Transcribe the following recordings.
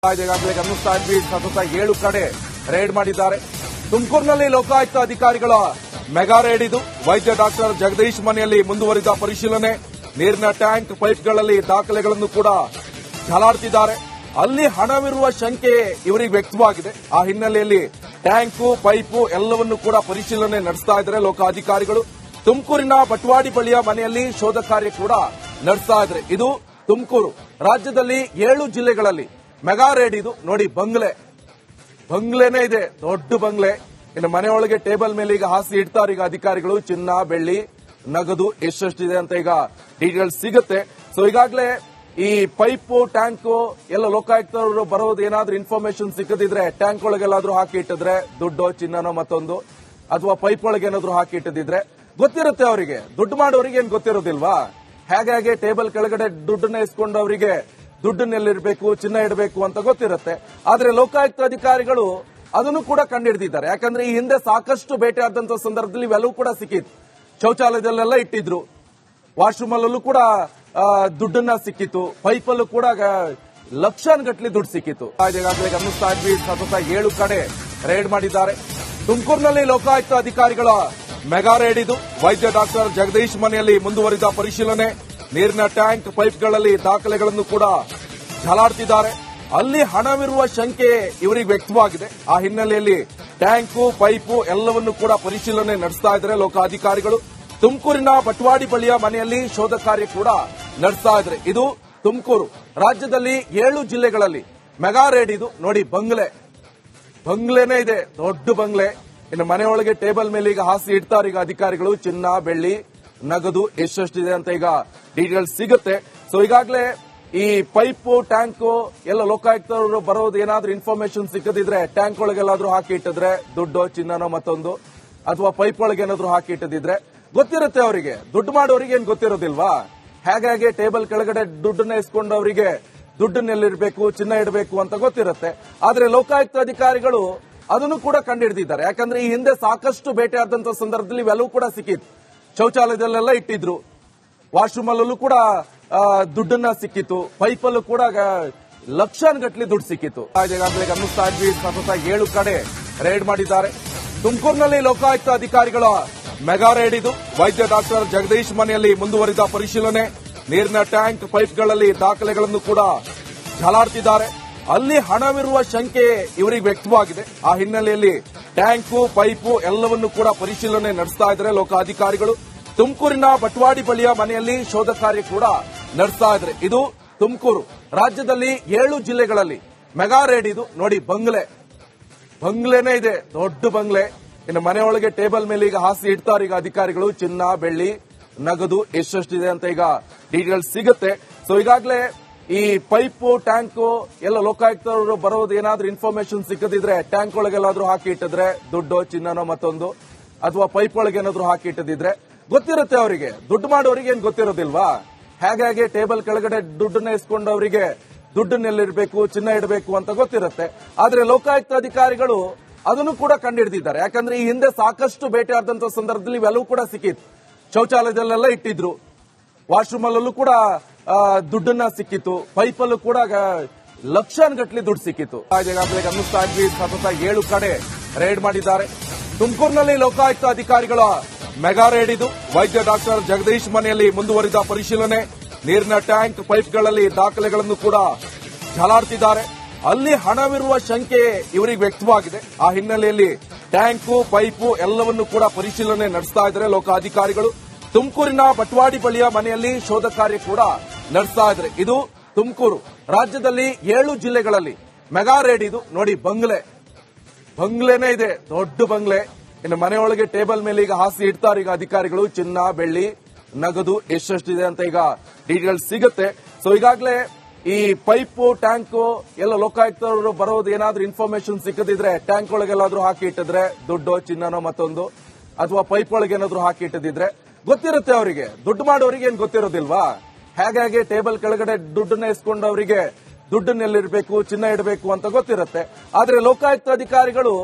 ಈಗಾಗಲೇ ಗಮನಿಸ್ತಾ ಇದ್ವಿ, ಸತತ 7 ಕಡೆ ರೇಡ್ ಮಾಡಿದ್ದಾರೆ. ತುಮಕೂರಿನಲ್ಲಿ ಲೋಕಾಯುಕ್ತ ಅಧಿಕಾರಿಗಳ ಮೆಗಾ ರೇಡ್ ಇದು. ವೈದ್ಯ ಡಾಕ್ಟರ್ ಜಗದೀಶ್ ಮನೆಯಲ್ಲಿ ಮುಂದುವರಿದ ಪರಿಶೀಲನೆ. ನೀರಿನ ಟ್ಯಾಂಕ್, ಪೈಪ್ಗಳಲ್ಲಿ ದಾಖಲೆಗಳನ್ನು ಕೂಡ ಝಾಲಾಡ್ತಿದ್ದಾರೆ. ಅಲ್ಲಿ ಹಣವಿರುವ ಶಂಕೆ ಇವರಿಗೆ ವ್ಯಕ್ತವಾಗಿದೆ. ಆ ಹಿನ್ನೆಲೆಯಲ್ಲಿ ಟ್ಯಾಂಕು, ಪೈಪು ಎಲ್ಲವನ್ನೂ ಕೂಡ ಪರಿಶೀಲನೆ ನಡೆಸ್ತಾ ಇದ್ದಾರೆ ಲೋಕಾಧಿಕಾರಿಗಳು. ತುಮಕೂರಿನ ಬಟ್ವಾಡಿ ಬಳಿಯ ಮನೆಯಲ್ಲಿ ಶೋಧ ಕಾರ್ಯ ಕೂಡ ನಡೆಸ್ತಾ ಇದ್ದಾರೆ. ಇದು ತುಮಕೂರು. ರಾಜ್ಯದಲ್ಲಿ 7 ಜಿಲ್ಲೆಗಳಲ್ಲಿ ಮೆಗಾ ರೇಡ್ ಇದು. ನೋಡಿ, ಬಂಗ್ಲೆನೇ ಇದೆ, ದೊಡ್ಡ ಬಂಗ್ಲೆ. ಇನ್ನು ಮನೆಯೊಳಗೆ ಟೇಬಲ್ ಮೇಲೆ ಈಗ ಹಾಸಿ ಇಡ್ತಾರೆ ಈಗ ಅಧಿಕಾರಿಗಳು. ಚಿನ್ನ, ಬೆಳ್ಳಿ, ನಗದು ಎಷ್ಟೆಷ್ಟಿದೆ ಅಂತ ಈಗ ಡೀಟೇಲ್ಸ್ ಸಿಗುತ್ತೆ. ಸೊ ಈಗಾಗಲೇ ಈ ಪೈಪು, ಟ್ಯಾಂಕು ಎಲ್ಲ ಲೋಕಾಯುಕ್ತರು ಬರೋದು ಏನಾದ್ರೂ ಇನ್ಫಾರ್ಮೇಶನ್ ಸಿಕ್ಕದಿದ್ರೆ, ಟ್ಯಾಂಕ್ ಒಳಗೆಲ್ಲಾದ್ರೂ ಹಾಕಿ ಇಟ್ಟಿದ್ರೆ ದುಡ್ಡು, ಚಿನ್ನನೋ ಮತ್ತೊಂದು, ಅಥವಾ ಪೈಪ್ ಒಳಗೆ ಏನಾದ್ರೂ ಹಾಕಿ ಇಟ್ಟಿದ್ರೆ ಗೊತ್ತಿರುತ್ತೆ ಅವರಿಗೆ. ದುಡ್ಡು ಮಾಡೋರಿಗೆ ಏನ್ ಗೊತ್ತಿರೋದಿಲ್ವಾ? ಹೇಗೆ ಟೇಬಲ್ ಕೆಳಗಡೆ ದುಡ್ಡನ್ನ ಇಸ್ಕೊಂಡವರಿಗೆ ದುಡ್ಡನ್ನೆಲ್ಲಿರ್ಬೇಕು, ಚಿನ್ನ ಇಡಬೇಕು ಅಂತ ಗೊತ್ತಿರುತ್ತೆ. ಆದ್ರೆ ಲೋಕಾಯುಕ್ತ ಅಧಿಕಾರಿಗಳು ಅದನ್ನು ಕೂಡ ಕಂಡುಹಿಡಿದಿದ್ದಾರೆ. ಯಾಕಂದ್ರೆ ಈ ಹಿಂದೆ ಸಾಕಷ್ಟು ಬೇಟೆ ಆದಂತ ಸಂದರ್ಭದಲ್ಲಿ ಇವೆಲ್ಲವೂ ಕೂಡ ಸಿಕ್ಕಿತ್ತು. ಶೌಚಾಲಯದಲ್ಲೆಲ್ಲ ಇಟ್ಟಿದ್ರು, ವಾಶ್ರೂಮ್ ಅಲ್ಲೂ ಕೂಡ ದುಡ್ಡನ್ನ ಸಿಕ್ಕಿತ್ತು, ಪೈಪಲ್ಲೂ ಕೂಡ ಲಕ್ಷಾನುಗಟ್ಟಲೆ ದುಡ್ಡು ಸಿಕ್ಕಿತ್ತು. ಈಗಾಗಲೇ ಗಮನಿಸ್ತಾ ಇದ್ವಿ, ಸತತ 7 ಕಡೆ ರೇಡ್ ಮಾಡಿದ್ದಾರೆ. ತುಮಕೂರಿನಲ್ಲಿ ಲೋಕಾಯುಕ್ತ ಅಧಿಕಾರಿಗಳ ಮೆಗಾ ರೇಡ್ ಇದು. ವೈದ್ಯ ಡಾಕ್ಟರ್ ಜಗದೀಶ್ ಮನೆಯಲ್ಲಿ ಮುಂದುವರಿದ ಪರಿಶೀಲನೆ. ನೀರಿನ ಟ್ಯಾಂಕ್, ಪೈಪ್ಗಳಲ್ಲಿ ದಾಖಲೆಗಳನ್ನು ಕೂಡ ಝಾಲಾಡ್ತಿದ್ದಾರೆ. ಅಲ್ಲಿ ಹಣವಿರುವ ಶಂಕೆ ಇವರಿಗೆ ವ್ಯಕ್ತವಾಗಿದೆ. ಆ ಹಿನ್ನೆಲೆಯಲ್ಲಿ ಟ್ಯಾಂಕು, ಪೈಪು ಎಲ್ಲವನ್ನೂ ಕೂಡ ಪರಿಶೀಲನೆ ನಡೆಸ್ತಾ ಇದ್ದಾರೆ ಲೋಕಾಧಿಕಾರಿಗಳು. ತುಮಕೂರಿನ ಬಟ್ವಾಡಿ ಬಳಿಯ ಮನೆಯಲ್ಲಿ ಶೋಧ ಕಾರ್ಯ ಕೂಡ ನಡೆಸ್ತಾ ಇದ್ದಾರೆ. ಇದು ತುಮಕೂರು. ರಾಜ್ಯದಲ್ಲಿ 7 ಜಿಲ್ಲೆಗಳಲ್ಲಿ ಮೆಗಾ ರೇಡ್ ಇದು. ನೋಡಿ, ಬಂಗ್ಲೆನೇ ಇದೆ, ದೊಡ್ಡ ಬಂಗ್ಲೆ. ಇನ್ನು ಮನೆಯೊಳಗೆ ಟೇಬಲ್ ಮೇಲೆ ಈಗ ಹಾಸಿ ಇಡ್ತಾರೆ ಈಗ ಅಧಿಕಾರಿಗಳು. ಚಿನ್ನ, ಬೆಳ್ಳಿ, ನಗದು ಎಷ್ಟೆಷ್ಟಿದೆ ಅಂತ ಈಗ ಡೀಟೇಲ್ಸ್ ಸಿಗುತ್ತೆ. ಸೊ ಈಗಾಗಲೇ ಈ ಪೈಪು, ಟ್ಯಾಂಕು ಎಲ್ಲ ಲೋಕಾಯುಕ್ತರು ಬರೋದು ಏನಾದ್ರೂ ಇನ್ಫಾರ್ಮೇಶನ್ ಸಿಕ್ಕದಿದ್ರೆ, ಟ್ಯಾಂಕ್ ಒಳಗೆಲ್ಲಾದ್ರೂ ಹಾಕಿ ಇಟ್ಟಿದ್ರೆ ದುಡ್ಡು, ಚಿನ್ನನೋ ಮತ್ತೊಂದು, ಅಥವಾ ಪೈಪ್ ಒಳಗೆ ಏನಾದ್ರೂ ಹಾಕಿ ಇಟ್ಟಿದ್ರೆ ಗೊತ್ತಿರುತ್ತೆ ಅವರಿಗೆ. ದುಡ್ಡು ಮಾಡೋರಿಗೆ ಏನ್ ಗೊತ್ತಿರೋದಿಲ್ವಾ? ಹೇಗೆ ಟೇಬಲ್ ಕೆಳಗಡೆ ದುಡ್ಡನ್ನ ಇಸ್ಕೊಂಡವರಿಗೆ ದುಡ್ಡನ್ನೆಲ್ಲಿರ್ಬೇಕು, ಚಿನ್ನ ಇಡಬೇಕು ಅಂತ ಗೊತ್ತಿರುತ್ತೆ. ಆದ್ರೆ ಲೋಕಾಯುಕ್ತ ಅಧಿಕಾರಿಗಳು ಅದನ್ನು ಕೂಡ ಕಂಡುಹಿಡಿದಿದ್ದಾರೆ. ಯಾಕಂದ್ರೆ ಈ ಹಿಂದೆ ಸಾಕಷ್ಟು ಬೇಟೆ ಆದಂತ ಸಂದರ್ಭದಲ್ಲಿ ಇವೆಲ್ಲವೂ ಕೂಡ ಸಿಕ್ಕಿತ್ತು. ಶೌಚಾಲಯದಲ್ಲೆಲ್ಲ ಇಟ್ಟಿದ್ರು, ವಾಶ್ರೂಮ್ ಅಲ್ಲೂ ಕೂಡ ದುಡ್ಡನ್ನ ಸಿಕ್ಕಿತ್ತು, ಪೈಪಲ್ಲೂ ಕೂಡ ಲಕ್ಷಾನುಗಟ್ಟಲೆ ದುಡ್ಡು ಸಿಕ್ಕಿತ್ತು. ಈಗಾಗಲೇ ಗಮನಿಸ್ತಾ ಇದ್ವಿ, ಸತತ 7 ಕಡೆ ರೇಡ್ ಮಾಡಿದ್ದಾರೆ. ತುಮಕೂರಿನಲ್ಲಿ ಲೋಕಾಯುಕ್ತ ಅಧಿಕಾರಿಗಳ ಮೆಗಾ ರೇಡ್ ಇದು. ವೈದ್ಯ ಡಾಕ್ಟರ್ ಜಗದೀಶ್ ಮನೆಯಲ್ಲಿ ಮುಂದುವರಿದ ಪರಿಶೀಲನೆ. ನೀರಿನ ಟ್ಯಾಂಕ್, ಪೈಪ್ಗಳಲ್ಲಿ ದಾಖಲೆಗಳನ್ನು ಕೂಡ ಝಾಲಾಡ್ತಿದ್ದಾರೆ. ಅಲ್ಲಿ ಹಣವಿರುವ ಶಂಕೆ ಇವರಿಗೆ ವ್ಯಕ್ತವಾಗಿದೆ. ಆ ಹಿನ್ನೆಲೆಯಲ್ಲಿ ಟ್ಯಾಂಕು, ಪೈಪು ಎಲ್ಲವನ್ನೂ ಕೂಡ ಪರಿಶೀಲನೆ ನಡೆಸ್ತಾ ಇದ್ದಾರೆ ಲೋಕಾಧಿಕಾರಿಗಳು. ತುಮಕೂರಿನ ಬಟ್ವಾಡಿ ಬಳಿಯ ಮನೆಯಲ್ಲಿ ಶೋಧ ಕಾರ್ಯ ಕೂಡ ನಡೆಸ್ತಾ ಇದ್ದಾರೆ. ಇದು ತುಮಕೂರು. ರಾಜ್ಯದಲ್ಲಿ 7 ಜಿಲ್ಲೆಗಳಲ್ಲಿ ಮೆಗಾ ರೇಡ್ ಇದು. ನೋಡಿ, ಬಂಗ್ಲೆನೇ ಇದೆ, ದೊಡ್ಡ ಬಂಗ್ಲೆ. ಇನ್ನು ಮನೆಯೊಳಗೆ ಟೇಬಲ್ ಮೇಲೆ ಈಗ ಹಾಸಿ ಇಡ್ತಾರೆ ಈಗ ಅಧಿಕಾರಿಗಳು. ಚಿನ್ನ, ಬೆಳ್ಳಿ, ನಗದು ಎಷ್ಟೆಷ್ಟಿದೆ ಅಂತ ಈಗ ಡೀಟೇಲ್ಸ್ ಸಿಗುತ್ತೆ. ಸೊ ಈಗಾಗಲೇ ಈ ಪೈಪು, ಟ್ಯಾಂಕು ಎಲ್ಲ ಲೋಕಾಯುಕ್ತರು ಬರೋದು ಏನಾದ್ರೂ ಇನ್ಫಾರ್ಮೇಶನ್ ಸಿಕ್ಕದಿದ್ರೆ, ಟ್ಯಾಂಕ್ ಒಳಗೆಲ್ಲಾದ್ರೂ ಹಾಕಿ ಇಟ್ಟಿದ್ರೆ ದುಡ್ಡು, ಚಿನ್ನನೋ ಮತ್ತೊಂದು, ಅಥವಾ ಪೈಪ್ ಒಳಗೆ ಏನಾದ್ರೂ ಹಾಕಿ ಇಟ್ಟಿದ್ರೆ ಗೊತ್ತಿರುತ್ತೆ ಅವರಿಗೆ. ದುಡ್ಡು ಮಾಡೋರಿಗೆ ಏನ್ ಗೊತ್ತಿರೋದಿಲ್ವಾ? ಹೇಗೆ ಟೇಬಲ್ ಕೆಳಗಡೆ ದುಡ್ಡನ್ನ ಇಸ್ಕೊಂಡವರಿಗೆ ದುಡ್ಡನ್ನೆಲ್ಲಿರ್ಬೇಕು, ಚಿನ್ನ ಇಡಬೇಕು ಅಂತ ಗೊತ್ತಿರುತ್ತೆ. ಆದ್ರೆ ಲೋಕಾಯುಕ್ತ ಅಧಿಕಾರಿಗಳು ಅದನ್ನು ಕೂಡ ಕಂಡುಹಿಡಿದಿದ್ದಾರೆ. ಯಾಕಂದ್ರೆ ಈ ಹಿಂದೆ ಸಾಕಷ್ಟು ಬೇಟೆ ಆದಂತ ಸಂದರ್ಭದಲ್ಲಿ ಇವೆಲ್ಲವೂ ಕೂಡ ಸಿಕ್ಕಿತ್ತು. ಶೌಚಾಲಯದಲ್ಲೆಲ್ಲ ಇಟ್ಟಿದ್ರು, ವಾಶ್ರೂಮ್ ಅಲ್ಲೂ ಕೂಡ ದುಡ್ಡನ್ನ ಸಿಕ್ಕಿತ್ತು, ಪೈಪಲ್ಲೂ ಕೂಡ ಲಕ್ಷಾನುಗಟ್ಟಲೆ ದುಡ್ಡು ಸಿಕ್ಕಿತ್ತು. ಈಗಾಗಲೇ ಗಮನಿಸ್ತಾ ಇದ್ವಿ, ಸತತ 7 ಕಡೆ ರೇಡ್ ಮಾಡಿದ್ದಾರೆ. ತುಮಕೂರಿನಲ್ಲಿ ಲೋಕಾಯುಕ್ತ ಅಧಿಕಾರಿಗಳ ಮೆಗಾ ರೇಡ್ ಇದು. ವೈದ್ಯ ಡಾಕ್ಟರ್ ಜಗದೀಶ್ ಮನೆಯಲ್ಲಿ ಮುಂದುವರಿದ ಪರಿಶೀಲನೆ. ನೀರಿನ ಟ್ಯಾಂಕ್, ಪೈಪ್ಗಳಲ್ಲಿ ದಾಖಲೆಗಳನ್ನು ಕೂಡ ಝಾಲಾಡ್ತಿದ್ದಾರೆ. ಅಲ್ಲಿ ಹಣವಿರುವ ಶಂಕೆ ಇವರಿಗೆ ವ್ಯಕ್ತವಾಗಿದೆ. ಆ ಹಿನ್ನೆಲೆಯಲ್ಲಿ ಟ್ಯಾಂಕು, ಪೈಪು ಎಲ್ಲವನ್ನೂ ಕೂಡ ಪರಿಶೀಲನೆ ನಡೆಸ್ತಾ ಇದ್ದಾರೆ ಲೋಕಾಧಿಕಾರಿಗಳು. ತುಮಕೂರಿನ ಬಟ್ವಾಡಿ ಬಳಿಯ ಮನೆಯಲ್ಲಿ ಶೋಧ ಕಾರ್ಯ ಕೂಡ ನಡೆಸ್ತಾ ಇದ್ದಾರೆ. ಇದು ತುಮಕೂರು. ರಾಜ್ಯದಲ್ಲಿ 7 ಜಿಲ್ಲೆಗಳಲ್ಲಿ ಮೆಗಾ ರೇಡ್ ಇದು. ನೋಡಿ, ಬಂಗ್ಲೆನೇ ಇದೆ, ದೊಡ್ಡ ಬಂಗ್ಲೆ. ಇನ್ನು ಮನೆಯೊಳಗೆ ಟೇಬಲ್ ಮೇಲೆ ಈಗ ಹಾಸಿ ಇಡ್ತಾರೆ ಈಗ ಅಧಿಕಾರಿಗಳು. ಚಿನ್ನ, ಬೆಳ್ಳಿ, ನಗದು ಎಷ್ಟೆಷ್ಟಿದೆ ಅಂತ ಈಗ ಡೀಟೇಲ್ಸ್ ಸಿಗುತ್ತೆ. ಸೊ ಈಗಾಗಲೇ ಈ ಪೈಪು, ಟ್ಯಾಂಕು ಎಲ್ಲ ಲೋಕಾಯುಕ್ತರು ಬರೋದು ಏನಾದ್ರೂ ಇನ್ಫಾರ್ಮೇಶನ್ ಸಿಕ್ಕದಿದ್ರೆ, ಟ್ಯಾಂಕ್ ಒಳಗೆಲ್ಲಾದ್ರೂ ಹಾಕಿ ಇಟ್ಟಿದ್ರೆ ದುಡ್ಡು, ಚಿನ್ನನೋ ಮತ್ತೊಂದು, ಅಥವಾ ಪೈಪ್ ಒಳಗೆ ಏನಾದ್ರೂ ಹಾಕಿ ಇಟ್ಟಿದ್ರೆ ಗೊತ್ತಿರುತ್ತೆ ಅವರಿಗೆ. ದುಡ್ಡು ಮಾಡೋರಿಗೆ ಏನ್ ಗೊತ್ತಿರೋದಿಲ್ವಾ? ಹೇಗೆ ಟೇಬಲ್ ಕೆಳಗಡೆ ದುಡ್ಡನ್ನ ಇಸ್ಕೊಂಡವರಿಗೆ ದುಡ್ಡನ್ನೆಲ್ಲಿರ್ಬೇಕು, ಚಿನ್ನ ಇಡಬೇಕು ಅಂತ ಗೊತ್ತಿರುತ್ತೆ. ಆದ್ರೆ ಲೋಕಾಯುಕ್ತ ಅಧಿಕಾರಿಗಳು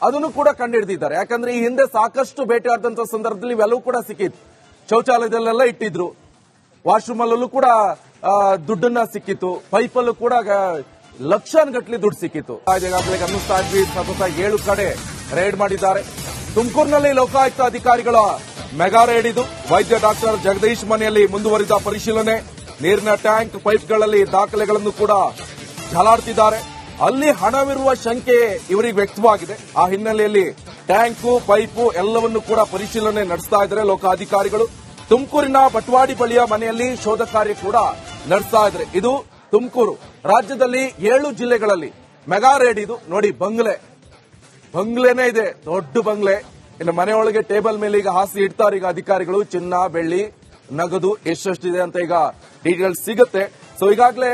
ಅದನ್ನು ಕೂಡ ಕಂಡುಹಿಡಿದಿದ್ದಾರೆ. ಯಾಕಂದ್ರೆ ಈ ಹಿಂದೆ ಸಾಕಷ್ಟು ಬೇಟೆ ಆದಂತ ಸಂದರ್ಭದಲ್ಲಿ ಇವೆಲ್ಲವೂ ಕೂಡ ಸಿಕ್ಕಿತ್ತು. ಶೌಚಾಲಯದಲ್ಲೆಲ್ಲ ಇಟ್ಟಿದ್ರು, ವಾಶ್ರೂಮ್ ಅಲ್ಲೂ ಕೂಡ ದುಡ್ಡನ್ನ ಸಿಕ್ಕಿತ್ತು, ಪೈಪಲ್ಲೂ ಕೂಡ ಲಕ್ಷಾನುಗಟ್ಟಲೆ ದುಡ್ಡು ಸಿಕ್ಕಿತು. ಈಗಾಗಲೇ ಗಮನಿಸ್ತಾ ಇದ್ವಿ, ಸತತ 7 ಕಡೆ ರೇಡ್ ಮಾಡಿದ್ದಾರೆ. ತುಮಕೂರಿನಲ್ಲಿ ಲೋಕಾಯುಕ್ತ ಅಧಿಕಾರಿಗಳ ಮೆಗಾ ರೇಡ್ ಇದು. ವೈದ್ಯ ಡಾಕ್ಟರ್ ಜಗದೀಶ್ ಮನೆಯಲ್ಲಿ ಮುಂದುವರಿದ ಪರಿಶೀಲನೆ. ನೀರಿನ ಟ್ಯಾಂಕ್, ಪೈಪ್ಗಳಲ್ಲಿ ದಾಖಲೆಗಳನ್ನು ಕೂಡ ಝಾಲಾಡ್ತಿದ್ದಾರೆ. ಅಲ್ಲಿ ಹಣವಿರುವ ಶಂಕೆ ಇವರಿಗೆ ವ್ಯಕ್ತವಾಗಿದೆ. ಆ ಹಿನ್ನೆಲೆಯಲ್ಲಿ ಟ್ಯಾಂಕು, ಪೈಪು ಎಲ್ಲವನ್ನು ಕೂಡ ಪರಿಶೀಲನೆ ನಡೆಸ್ತಾ ಇದ್ದಾರೆ ಲೋಕಾಧಿಕಾರಿಗಳು. ತುಮಕೂರಿನ ಬಟ್ವಾಡಿ ಬಳಿಯ ಮನೆಯಲ್ಲಿ ಶೋಧ ಕಾರ್ಯ ಕೂಡ ನಡೆಸ್ತಾ ಇದ್ದಾರೆ. ಇದು ತುಮಕೂರು. ರಾಜ್ಯದಲ್ಲಿ 7 ಜಿಲ್ಲೆಗಳಲ್ಲಿ ಮೆಗಾ ರೇಡ್ ಇದು. ನೋಡಿ, ಬಂಗ್ಲೆನೇ ಇದೆ, ದೊಡ್ಡ ಬಂಗ್ಲೆ. ಇನ್ನು ಮನೆಯೊಳಗೆ ಟೇಬಲ್ ಮೇಲೆ ಈಗ ಹಾಸಿ ಇಡ್ತಾರೆ ಈಗ ಅಧಿಕಾರಿಗಳು. ಚಿನ್ನ, ಬೆಳ್ಳಿ, ನಗದು ಎಷ್ಟೆಷ್ಟಿದೆ ಅಂತ ಈಗ ಡೀಟೇಲ್ಸ್ ಸಿಗುತ್ತೆ. ಸೊ ಈಗಾಗಲೇ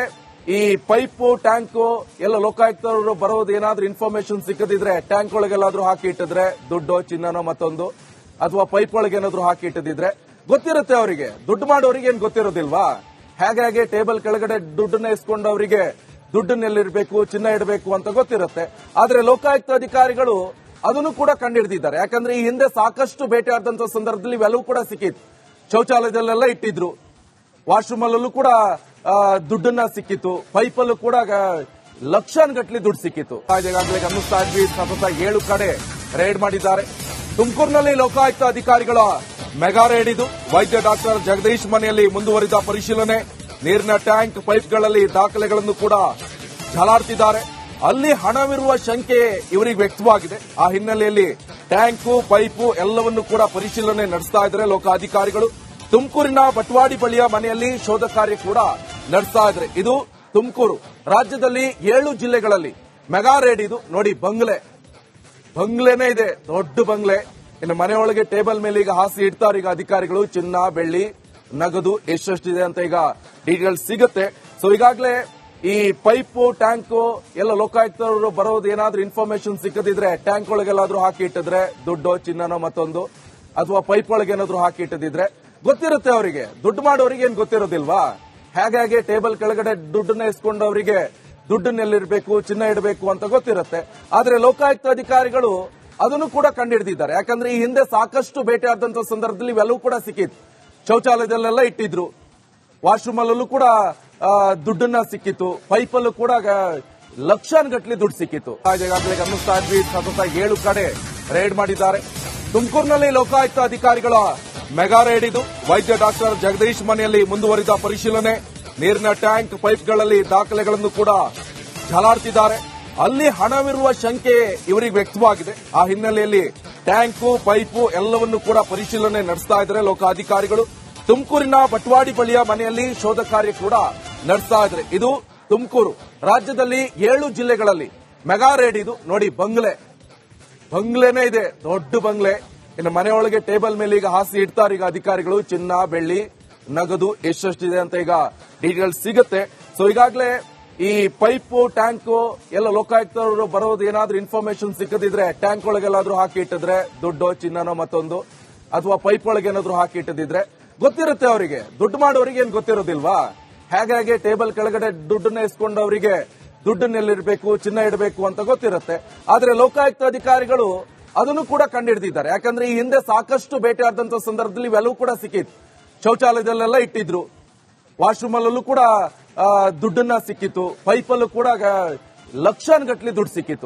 ಈ ಪೈಪು, ಟ್ಯಾಂಕು ಎಲ್ಲ ಲೋಕಾಯುಕ್ತರು ಬರೋದು ಏನಾದ್ರೂ ಇನ್ಫಾರ್ಮೇಶನ್ ಸಿಕ್ಕದಿದ್ರೆ ಟ್ಯಾಂಕ್ ಒಳಗೆಲ್ಲಾದ್ರೂ ಹಾಕಿ ಇಟ್ಟಿದ್ರೆ ದುಡ್ಡು, ಚಿನ್ನನೋ ಮತ್ತೊಂದು, ಅಥವಾ ಪೈಪ್ ಒಳಗೆ ಏನಾದ್ರೂ ಹಾಕಿ ಇಟ್ಟಿದ್ರೆ ಗೊತ್ತಿರುತ್ತೆ ಅವರಿಗೆ. ದುಡ್ಡು ಮಾಡೋರಿಗೆ ಏನ್ ಗೊತ್ತಿರೋದಿಲ್ವಾ? ಹೇಗೆ ಟೇಬಲ್ ಕೆಳಗಡೆ ದುಡ್ಡನ್ನ ಇಸ್ಕೊಂಡವರಿಗೆ ದುಡ್ಡನ್ನೆಲ್ಲಿರ್ಬೇಕು, ಚಿನ್ನ ಇಡಬೇಕು ಅಂತ ಗೊತ್ತಿರುತ್ತೆ. ಆದ್ರೆ ಲೋಕಾಯುಕ್ತ ಅಧಿಕಾರಿಗಳು ಅದನ್ನು ಕೂಡ ಕಂಡುಹಿಡಿದಿದ್ದಾರೆ. ಯಾಕಂದ್ರೆ ಈ ಹಿಂದೆ ಸಾಕಷ್ಟು ಬೇಟೆಯಾದಂತ ಸಂದರ್ಭದಲ್ಲಿ ಇವೆಲ್ಲವೂ ಕೂಡ ಸಿಕ್ಕಿತ್ತು. ಶೌಚಾಲಯದಲ್ಲೆಲ್ಲ ಇಟ್ಟಿದ್ರು, ವಾಶ್ರೂಮ್ ಅಲ್ಲೂ ಕೂಡ ದುಡ್ಡನ್ನ ಸಿಕ್ಕಿತ್ತು, ಪೈಪಲ್ಲೂ ಕೂಡ ಲಕ್ಷಾನುಗಟ್ಟಲೆ ದುಡ್ಡು ಸಿಕ್ಕಿತ್ತು. ಈಗಾಗಲೇ ಗಮನಿಸ್ತಾ ಇದ್ವಿ, ಸತತ 7 ಕಡೆ ರೇಡ್ ಮಾಡಿದ್ದಾರೆ. ತುಮಕೂರಿನಲ್ಲಿ ಲೋಕಾಯುಕ್ತ ಅಧಿಕಾರಿಗಳ ಮೆಗಾ ರೇಡ್ ಇದು. ವೈದ್ಯ ಡಾಕ್ಟರ್ ಜಗದೀಶ್ ಮನೆಯಲ್ಲಿ ಮುಂದುವರಿದ ಪರಿಶೀಲನೆ. ನೀರಿನ ಟ್ಯಾಂಕ್, ಪೈಪ್ಗಳಲ್ಲಿ ದಾಖಲೆಗಳನ್ನು ಕೂಡ ಝಾಲಾಡ್ತಿದ್ದಾರೆ. ಅಲ್ಲಿ ಹಣವಿರುವ ಶಂಕೆ ಇವರಿಗೆ ವ್ಯಕ್ತವಾಗಿದೆ. ಆ ಹಿನ್ನೆಲೆಯಲ್ಲಿ ಟ್ಯಾಂಕು, ಪೈಪು ಎಲ್ಲವನ್ನು ಕೂಡ ಪರಿಶೀಲನೆ ನಡೆಸ್ತಾ ಇದ್ದಾರೆ ಲೋಕಾಧಿಕಾರಿಗಳು. ತುಮಕೂರಿನ ಬಟ್ವಾಡಿ ಬಳಿಯ ಮನೆಯಲ್ಲಿ ಶೋಧ ಕಾರ್ಯ ಕೂಡ ನಡೆಸ್ತಾ ಇದ್ದಾರೆ. ಇದು ತುಮಕೂರು. ರಾಜ್ಯದಲ್ಲಿ 7 ಜಿಲ್ಲೆಗಳಲ್ಲಿ ಮೆಗಾ ರೇಡ್ ಇದು. ನೋಡಿ, ಬಂಗ್ಲೆನೇ ಇದೆ, ದೊಡ್ಡ ಬಂಗ್ಲೆ. ಇನ್ನು ಮನೆಯೊಳಗೆ ಟೇಬಲ್ ಮೇಲೆ ಈಗ ಹಾಸಿ ಇಡ್ತಾರೆ ಈಗ ಅಧಿಕಾರಿಗಳು. ಚಿನ್ನ, ಬೆಳ್ಳಿ, ನಗದು ಎಷ್ಟೆಷ್ಟಿದೆ ಅಂತ ಈಗ ಡೀಟೇಲ್ಸ್ ಸಿಗುತ್ತೆ. ಸೊ ಈಗಾಗಲೇ ಈ ಪೈಪು, ಟ್ಯಾಂಕು ಎಲ್ಲ ಲೋಕಾಯುಕ್ತರು ಬರೋದು ಏನಾದ್ರೂ ಇನ್ಫಾರ್ಮೇಶನ್ ಸಿಕ್ಕದಿದ್ರೆ ಟ್ಯಾಂಕ್ ಒಳಗೆಲ್ಲಾದ್ರೂ ಹಾಕಿ ಇಟ್ಟಿದ್ರೆ ದುಡ್ಡು, ಚಿನ್ನನೋ ಮತ್ತೊಂದು, ಅಥವಾ ಪೈಪ್ ಒಳಗೆ ಏನಾದ್ರೂ ಹಾಕಿ ಇಟ್ಟಿದ್ರೆ ಗೊತ್ತಿರುತ್ತೆ ಅವರಿಗೆ. ದುಡ್ಡು ಮಾಡೋರಿಗೆ ಏನ್ ಗೊತ್ತಿರೋದಿಲ್ವಾ? ಹೇಗೆ ಟೇಬಲ್ ಕೆಳಗಡೆ ದುಡ್ಡನ್ನ ಇಸ್ಕೊಂಡವರಿಗೆ ದುಡ್ಡನ್ನೆಲ್ಲಿರ್ಬೇಕು, ಚಿನ್ನ ಇಡಬೇಕು ಅಂತ ಗೊತ್ತಿರುತ್ತೆ. ಆದ್ರೆ ಲೋಕಾಯುಕ್ತ ಅಧಿಕಾರಿಗಳು ಅದನ್ನು ಕೂಡ ಕಂಡುಹಿಡಿದಿದ್ದಾರೆ. ಯಾಕಂದ್ರೆ ಈ ಹಿಂದೆ ಸಾಕಷ್ಟು ಬೇಟೆಯಾದಂತ ಸಂದರ್ಭದಲ್ಲಿ ಇವೆಲ್ಲವೂ ಕೂಡ ಸಿಕ್ಕಿತ್ತು. ಶೌಚಾಲಯದಲ್ಲೆಲ್ಲ ಇಟ್ಟಿದ್ರು, ವಾಶ್ರೂಮ್ ಅಲ್ಲೂ ಕೂಡ ದುಡ್ಡನ್ನ ಸಿಕ್ಕಿತ್ತು, ಪೈಪಲ್ಲೂ ಕೂಡ ಲಕ್ಷಾನುಗಟ್ಟಲೆ ದುಡ್ಡು ಸಿಕ್ಕಿತ್ತು. ಈಗಾಗಲೇ ಗಮನಿಸ್ತಾ ಇದ್ವಿ, ಸತತ 7 ಕಡೆ ರೇಡ್ ಮಾಡಿದ್ದಾರೆ. ತುಮಕೂರಿನಲ್ಲಿ ಲೋಕಾಯುಕ್ತ ಅಧಿಕಾರಿಗಳ ಮೆಗಾ ರೇಡ್ ಇದು. ವೈದ್ಯ ಡಾಕ್ಟರ್ ಜಗದೀಶ್ ಮನೆಯಲ್ಲಿ ಮುಂದುವರಿದ ಪರಿಶೀಲನೆ. ನೀರಿನ ಟ್ಯಾಂಕ್, ಪೈಪ್ಗಳಲ್ಲಿ ದಾಖಲೆಗಳನ್ನು ಕೂಡ ಝಾಲಾಡ್ತಿದ್ದಾರೆ. ಅಲ್ಲಿ ಹಣವಿರುವ ಶಂಕೆ ಇವರಿಗೆ ವ್ಯಕ್ತವಾಗಿದೆ. ಆ ಹಿನ್ನೆಲೆಯಲ್ಲಿ ಟ್ಯಾಂಕು, ಪೈಪು ಎಲ್ಲವನ್ನು ಕೂಡ ಪರಿಶೀಲನೆ ನಡೆಸ್ತಾ ಇದ್ದಾರೆ ಲೋಕಾಧಿಕಾರಿಗಳು. ತುಮಕೂರಿನ ಬಟ್ವಾಡಿ ಬಳಿಯ ಮನೆಯಲ್ಲಿ ಶೋಧ ಕಾರ್ಯ ಕೂಡ ನಡೆಸ್ತಾ ಇದ್ದಾರೆ. ಇದು ತುಮಕೂರು. ರಾಜ್ಯದಲ್ಲಿ 7 ಜಿಲ್ಲೆಗಳಲ್ಲಿ ಮೆಗಾ ರೇಡ್ ಇದು. ನೋಡಿ, ಬಂಗ್ಲೆನೇ ಇದೆ, ದೊಡ್ಡ ಬಂಗ್ಲೆ. ಇನ್ನು ಮನೆಯೊಳಗೆ ಟೇಬಲ್ ಮೇಲೆ ಈಗ ಹಾಸಿ ಇಡ್ತಾರೆ ಈಗ ಅಧಿಕಾರಿಗಳು. ಚಿನ್ನ, ಬೆಳ್ಳಿ, ನಗದು ಎಷ್ಟೆಷ್ಟಿದೆ ಅಂತ ಈಗ ಡೀಟೇಲ್ಸ್ ಸಿಗುತ್ತೆ. ಸೊ ಈಗಾಗಲೇ ಈ ಪೈಪು, ಟ್ಯಾಂಕು ಎಲ್ಲ ಲೋಕಾಯುಕ್ತರು ಬರೋದು ಏನಾದ್ರೂ ಇನ್ಫಾರ್ಮೇಶನ್ ಸಿಕ್ಕದಿದ್ರೆ ಟ್ಯಾಂಕ್ ಒಳಗೆಲ್ಲಾದ್ರೂ ಹಾಕಿ ಇಟ್ಟಿದ್ರೆ ದುಡ್ಡು, ಚಿನ್ನನೋ ಮತ್ತೊಂದು, ಅಥವಾ ಪೈಪ್ ಒಳಗೆ ಏನಾದ್ರೂ ಹಾಕಿ ಇಟ್ಟಿದ್ರೆ ಗೊತ್ತಿರುತ್ತೆ ಅವರಿಗೆ. ದುಡ್ಡು ಮಾಡೋರಿಗೆ ಏನ್ ಗೊತ್ತಿರೋದಿಲ್ವಾ? ಹೇಗೆ ಟೇಬಲ್ ಕೆಳಗಡೆ ದುಡ್ಡನ್ನ ಇಸ್ಕೊಂಡವರಿಗೆ ದುಡ್ಡನ್ನೆಲ್ಲಿರ್ಬೇಕು, ಚಿನ್ನ ಇಡಬೇಕು ಅಂತ ಗೊತ್ತಿರುತ್ತೆ. ಆದ್ರೆ ಲೋಕಾಯುಕ್ತ ಅಧಿಕಾರಿಗಳು ಅದನ್ನು ಕೂಡ ಕಂಡುಹಿಡಿದಿದ್ದಾರೆ. ಯಾಕಂದ್ರೆ ಈ ಹಿಂದೆ ಸಾಕಷ್ಟು ಬೇಟೆಯಾದಂತ ಸಂದರ್ಭದಲ್ಲಿ ಇವೆಲ್ಲವೂ ಕೂಡ ಸಿಕ್ಕಿತ್ತು. ಶೌಚಾಲಯದಲ್ಲೆಲ್ಲ ಇಟ್ಟಿದ್ರು, ವಾಶ್ರೂಮ್ ಅಲ್ಲೂ ಕೂಡ ದುಡ್ಡನ್ನ ಸಿಕ್ಕಿತ್ತು, ಪೈಪಲ್ಲೂ ಕೂಡ ಲಕ್ಷಾನುಗಟ್ಟಲೆ ದುಡ್ಡು ಸಿಕ್ಕಿತ್ತು.